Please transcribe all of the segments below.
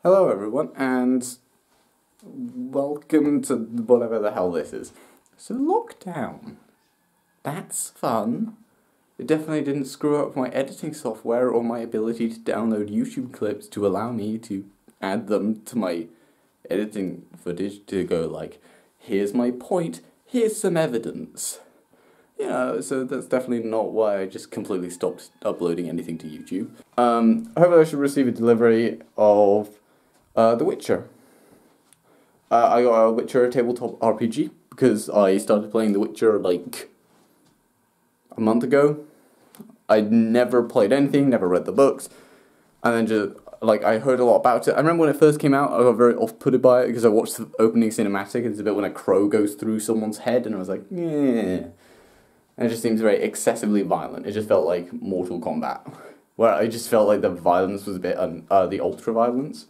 Hello everyone, and welcome to whatever the hell this is. So lockdown, that's fun. It definitely didn't screw up my editing software or my ability to download YouTube clips to allow me to add them to my editing footage to go like, here's my point, here's some evidence. You know, so that's definitely not why I just completely stopped uploading anything to YouTube. Hopefully I should receive a delivery of The Witcher. I got a Witcher tabletop RPG because I started playing The Witcher like a month ago. I'd never played anything, never read the books, and then just like I heard a lot about it. I remember when it first came out, I got very off-putted by it because I watched the opening cinematic. And it's a bit when a crow goes through someone's head, and I was like, yeah. And it just seems very excessively violent. It just felt like Mortal Kombat, where I just felt like the violence was a bit the ultra violence.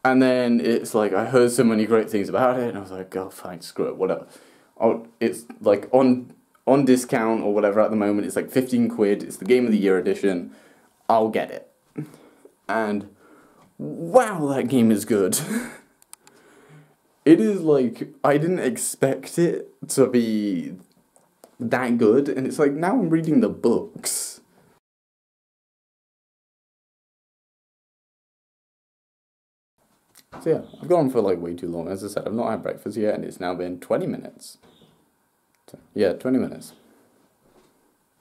And then it's like, I heard so many great things about it, and I was like, oh, fine, screw it, whatever. It's like on discount or whatever at the moment, it's like 15 quid, it's the Game of the Year edition, I'll get it. And, wow, that game is good. It is like, I didn't expect it to be that good, and it's like, now I'm reading the books. So yeah, I've gone on for like way too long. As I said, I've not had breakfast yet, and it's now been 20 minutes. So, yeah, 20 minutes.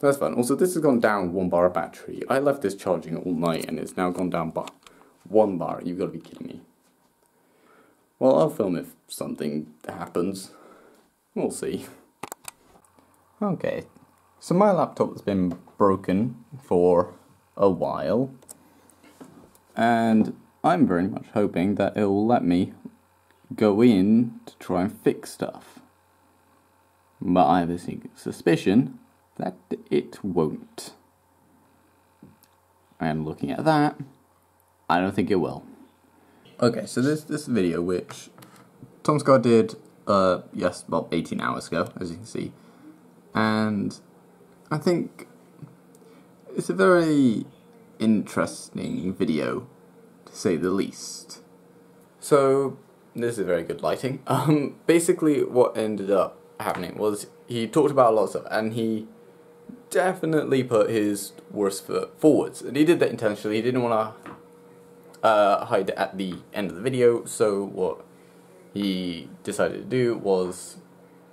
That's fun. Also, this has gone down 1 bar of battery. I left this charging all night, and it's now gone down by 1 bar. You've got to be kidding me. Well, I'll film if something happens. We'll see. Okay, so my laptop has been broken for a while, and I'm very much hoping that it will let me go in to try and fix stuff. But I have a suspicion that it won't. And looking at that, I don't think it will. Okay, so this video, which Tom Scott did, yes, about 18 hours ago, as you can see. And I think it's a very interesting video, to say the least. So, this is very good lighting. Basically what ended up happening was he talked about a lot of stuff, and he definitely put his worst foot forwards. And he did that intentionally. He didn't want to hide it at the end of the video, so what he decided to do was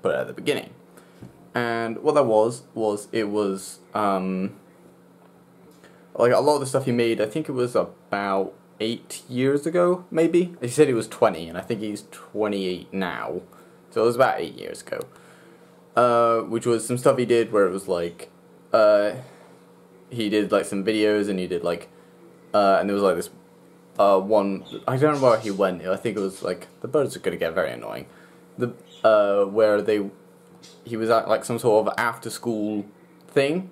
put it at the beginning. And what that was it was, like a lot of the stuff he made, I think it was about 8 years ago, maybe? He said he was 20, and I think he's 28 now. So it was about 8 years ago. Which was some stuff he did where it was like, he did like some videos, and he did like, and there was like this, one, I don't remember where he went, I think it was like, the birds are gonna get very annoying. Where he was at like some sort of after school thing.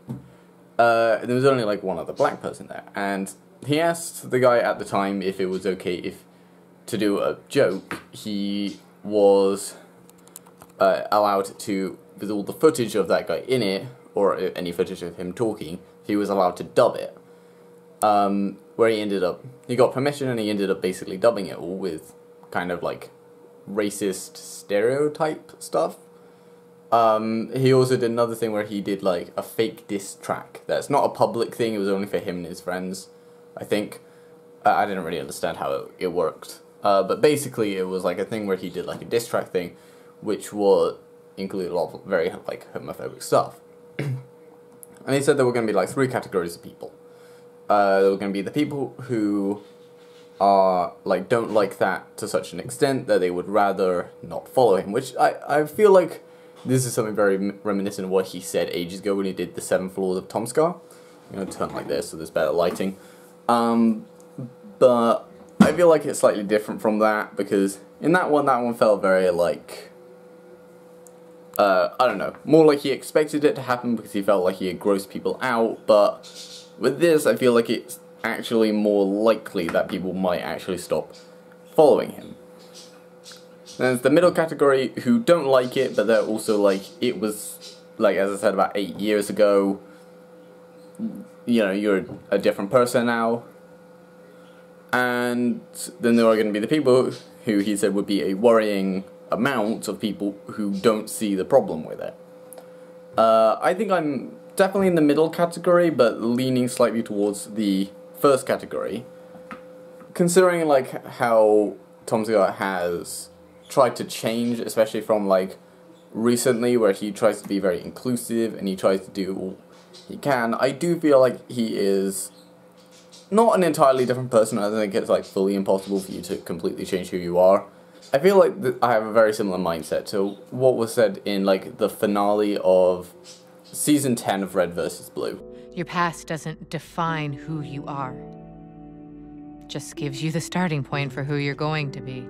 There was only like one other black person there, and he asked the guy at the time if it was okay to do a joke. He was allowed to, with all the footage of that guy in it, or any footage of him talking, he was allowed to dub it. Where he got permission, and he ended up basically dubbing it all with kind of like racist stereotype stuff. He also did another thing where he did like a fake diss track. That's not a public thing, it was only for him and his friends, I think. I didn't really understand how it worked. But basically it was like a thing where he did like a diss track thing, which included a lot of very like homophobic stuff. And he said there were going to be like 3 categories of people. There were going to be the people who are like don't like that to such an extent that they would rather not follow him, which I feel like this is something very reminiscent of what he said ages ago when he did the 7 Floors of Tom Scar. I'm going to turn like this so there's better lighting. But I feel like it's slightly different from that, because in that one felt very like, I don't know, more like he expected it to happen because he felt like he had grossed people out, but with this I feel like it's actually more likely that people might actually stop following him. There's the middle category who don't like it, but they're also like, it was, like as I said, about 8 years ago. You know, you're a different person now. And then there are going to be the people who he said would be a worrying amount of people who don't see the problem with it. I think I'm definitely in the middle category, but leaning slightly towards the first category. Considering like how Tom Segura has tried to change, especially from like recently where he tries to be very inclusive and he tries to do all he can, I do feel like he is not an entirely different person. I don't think it's like fully impossible for you to completely change who you are. I feel like I have a very similar mindset to what was said in like the finale of season 10 of Red vs. Blue. Your past doesn't define who you are. It just gives you the starting point for who you're going to be.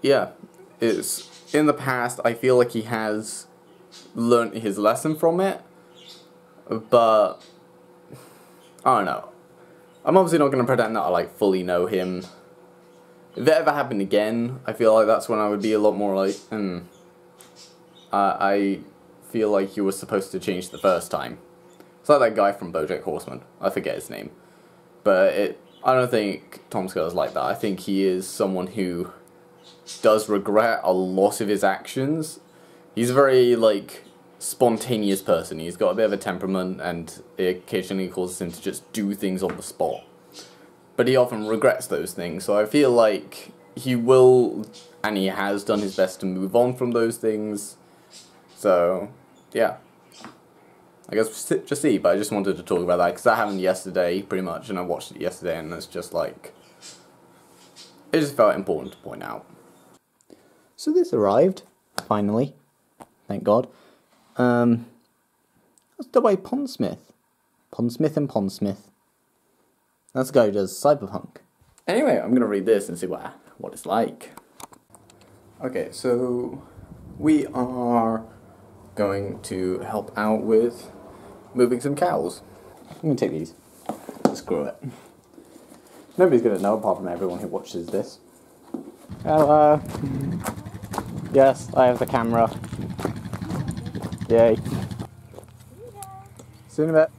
Yeah, it's in the past. I feel like he has learned his lesson from it, but I don't know. I'm obviously not going to pretend that I like fully know him. If it ever happened again, I feel like that's when I would be a lot more like, I feel like you were supposed to change the first time. It's like that guy from BoJack Horseman. I forget his name, but I don't think Tom Segura's like that. I think he is someone who does regret a lot of his actions. He's a very like spontaneous person. He's got a bit of a temperament, and it occasionally causes him to just do things on the spot. But he often regrets those things, so I feel like he will, and he has done his best to move on from those things. So, yeah. I guess just see, but I just wanted to talk about that, because that happened yesterday, pretty much, and I watched it yesterday, and it's just like, it just felt important to point out. So this arrived, finally. Thank God. That's done by Pondsmith. Pondsmith and Pondsmith. That's the guy who does Cyberpunk. Anyway, I'm going to read this and see what it's like. Okay, so we are going to help out with moving some cows. I'm going to take these. Screw it. Nobody's going to know apart from everyone who watches this. Hello. Yes, I have the camera. Yay. See you in a bit.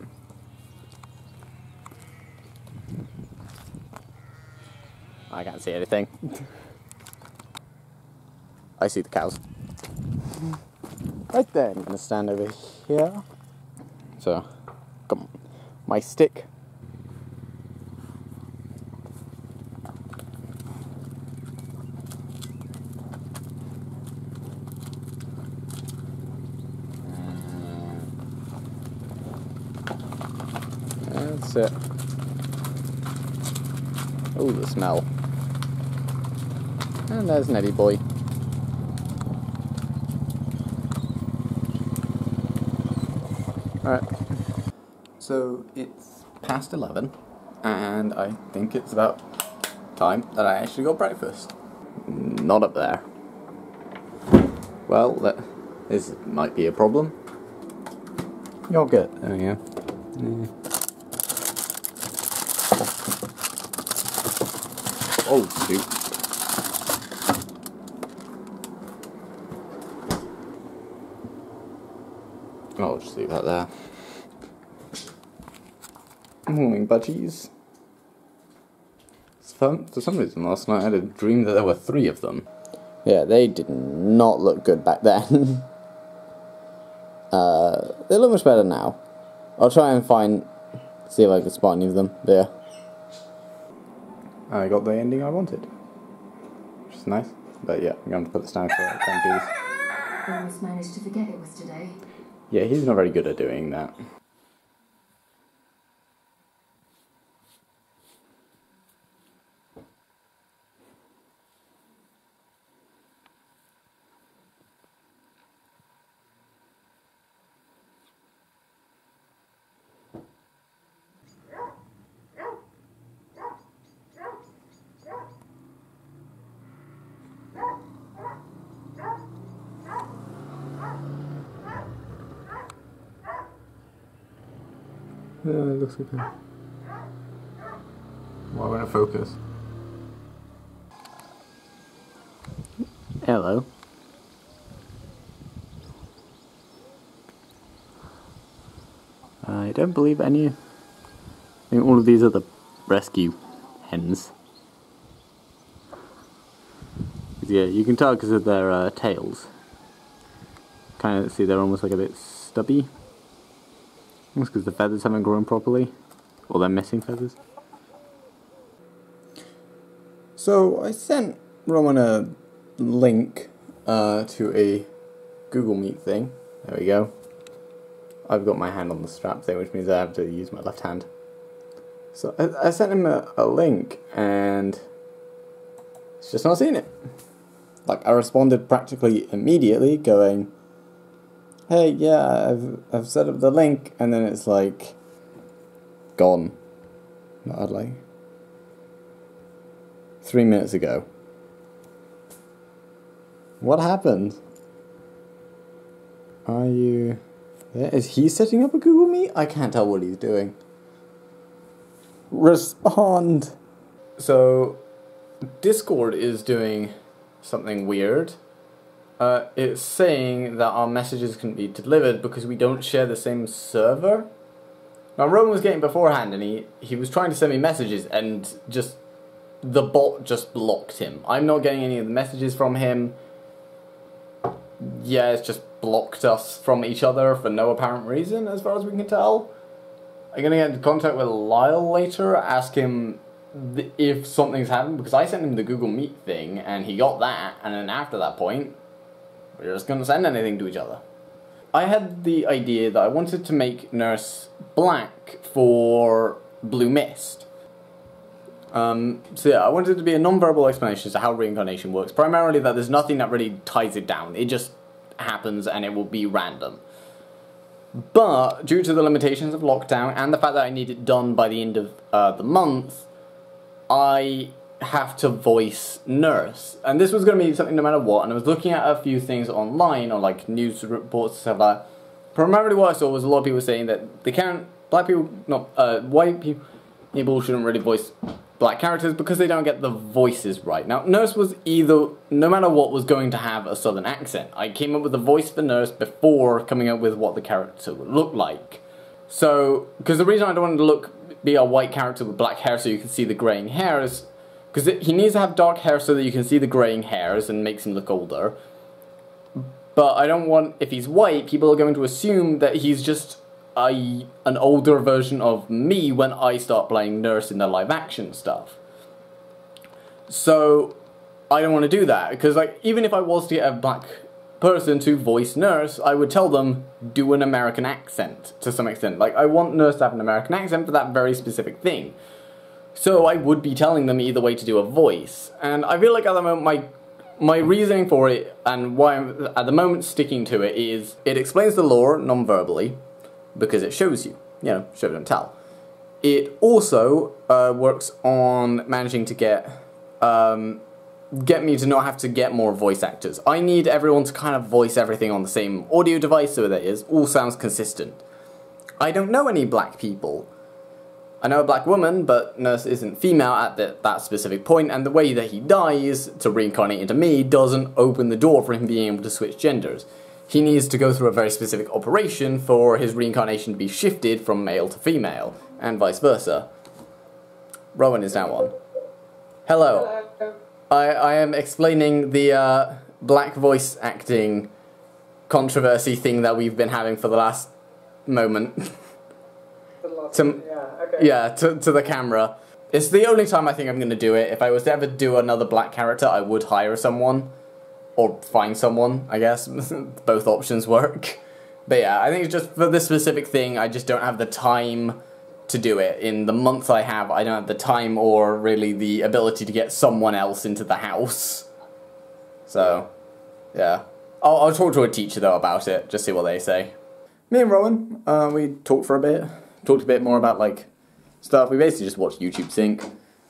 I can't see anything. I see the cows. Right then, I'm going to stand over here. So, come on. My stick. That's it. Oh, the smell. And there's Neddy boy. Alright. So it's past 11, and I think it's about time that I actually got breakfast. Not up there. Well, this might be a problem. You're good. There we go. Yeah. Oh, shoot. I'll just leave that there. Morning, budgies. For some reason last night I had a dream that there were 3 of them. Yeah, they did not look good back then. They look much better now. I'll try and see if I can spot any of them there. I got the ending I wanted, which is nice. But yeah, I'm going to put this down so I can do this. I almost managed to forget it was today. Yeah, he's not very good at doing that. Yeah, it looks okay. Why won't it focus? Hello. I don't believe any. I think all of these are the rescue hens. Yeah, you can tell because of their tails. Kind of see they're almost like a bit stubby. Almost because the feathers haven't grown properly. Or they're missing feathers. So I sent Rowan a link to a Google Meet thing. There we go. I've got my hand on the strap thing, which means I have to use my left hand. So I sent him a link, and he's just not seen it. Like, I responded practically immediately, going, "Hey, yeah, I've set up the link," and then it's like gone. Not like 3 minutes ago. What happened? Are you there? Is he setting up a Google Meet? I can't tell what he's doing. Respond. So, Discord is doing something weird. It's saying that our messages can be delivered because we don't share the same server. Now, Roman was getting beforehand, and he was trying to send me messages, and just the bot just blocked him. I'm not getting any of the messages from him. Yeah, it's just blocked us from each other for no apparent reason, as far as we can tell. I'm gonna get in contact with Lyle later, ask him if something's happened, because I sent him the Google Meet thing, and he got that, and then after that point, we're just gonna send anything to each other. I had the idea that I wanted to make Nurse black for Blue Mist. So yeah, I wanted it to be a non-verbal explanation as to how reincarnation works. Primarily that there's nothing that really ties it down. It just happens and it will be random. But, due to the limitations of lockdown and the fact that I need it done by the end of the month, I have to voice Nurse. And this was going to be something no matter what, and I was looking at a few things online, or like news reports and stuff like that. Primarily what I saw was a lot of people saying that they can't, white people shouldn't really voice black characters because they don't get the voices right. Now, Nurse was either, no matter what, was going to have a southern accent. I came up with a voice for Nurse before coming up with what the character would look like. So, because the reason I don't want it to be a white character with black hair so you can see the greying hairs, because he needs to have dark hair so that you can see the greying hairs and makes him look older. But I don't want, if he's white, people are going to assume that he's just an older version of me when I start playing Nurse in the live action stuff. So I don't want to do that, because like, even if I was to get a black person to voice Nurse, I would tell them, do an American accent to some extent. Like, I want Nurse to have an American accent for that very specific thing. So I would be telling them either way to do a voice. And I feel like at the moment my reasoning for it, and why I'm at the moment sticking to it, is it explains the lore non-verbally, because it shows you, show don't tell. It also works on managing to get me to not have to get more voice actors. I need everyone to kind of voice everything on the same audio device so that it all sounds consistent. I don't know any black people. I know a black woman, but Nurse isn't female at that specific point, and the way that he dies to reincarnate into me doesn't open the door for him being able to switch genders. He needs to go through a very specific operation for his reincarnation to be shifted from male to female, and vice versa. Rowan is now on. Hello. I am explaining the black voice acting controversy thing that we've been having for the last moment. To the camera. It's the only time I think I'm going to do it. If I was to ever do another black character, I would hire someone. Or find someone, I guess. Both options work. But yeah, I think it's just for this specific thing, I just don't have the time to do it. In the month I have, I don't have the time or really the ability to get someone else into the house. So, yeah. I'll talk to a teacher, though, about it. Just see what they say. Me and Rowan, we talked for a bit. Talked a bit more about, like, stuff. We basically just watched YouTube Sync.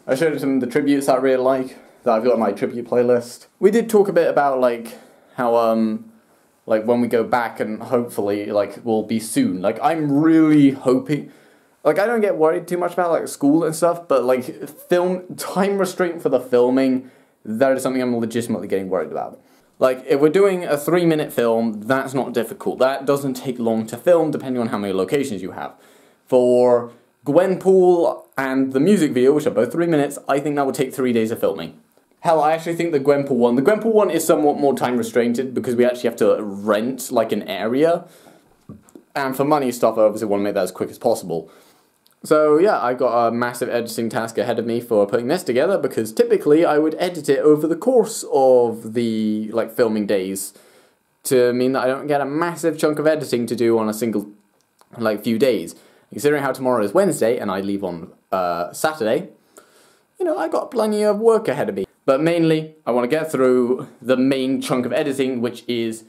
I showed him some of the tributes that I really like, that I've got on my tribute playlist. We did talk a bit about, like, how, like, when we go back and hopefully, like, we'll be soon. Like, I'm really hoping... Like, I don't get worried too much about, like, school and stuff, but, like, time restraint for the filming, that is something I'm legitimately getting worried about. Like, if we're doing a 3-minute film, that's not difficult. That doesn't take long to film, depending on how many locations you have. For Gwenpool and the music video, which are both 3 minutes, I think that would take 3 days of filming. Hell, I actually think the Gwenpool one is somewhat more time restrained because we actually have to rent like an area. And for money stuff, I obviously want to make that as quick as possible. So yeah, I got a massive editing task ahead of me for putting this together because typically I would edit it over the course of the like filming days to mean that I don't get a massive chunk of editing to do on a single like few days. Considering how tomorrow is Wednesday and I leave on Saturday, you know, I got plenty of work ahead of me. But mainly, I want to get through the main chunk of editing, which is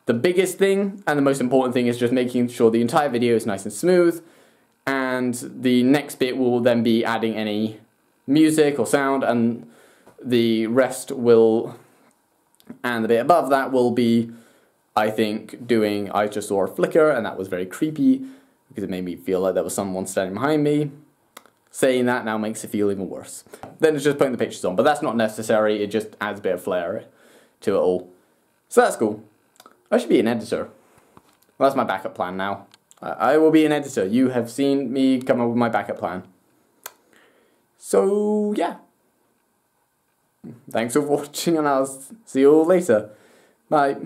the biggest thing, and the most important thing is just making sure the entire video is nice and smooth, and the next bit will then be adding any music or sound, and the rest will, and the bit above that will be, I think, doing I just saw a flicker, and that was very creepy, because it made me feel like there was someone standing behind me. Saying that now makes it feel even worse. Then it's just putting the pictures on, but that's not necessary, it just adds a bit of flair to it all. So that's cool. I should be an editor. Well, that's my backup plan now. I will be an editor. You have seen me come up with my backup plan. So, yeah. Thanks for watching, and I'll see you all later. Bye.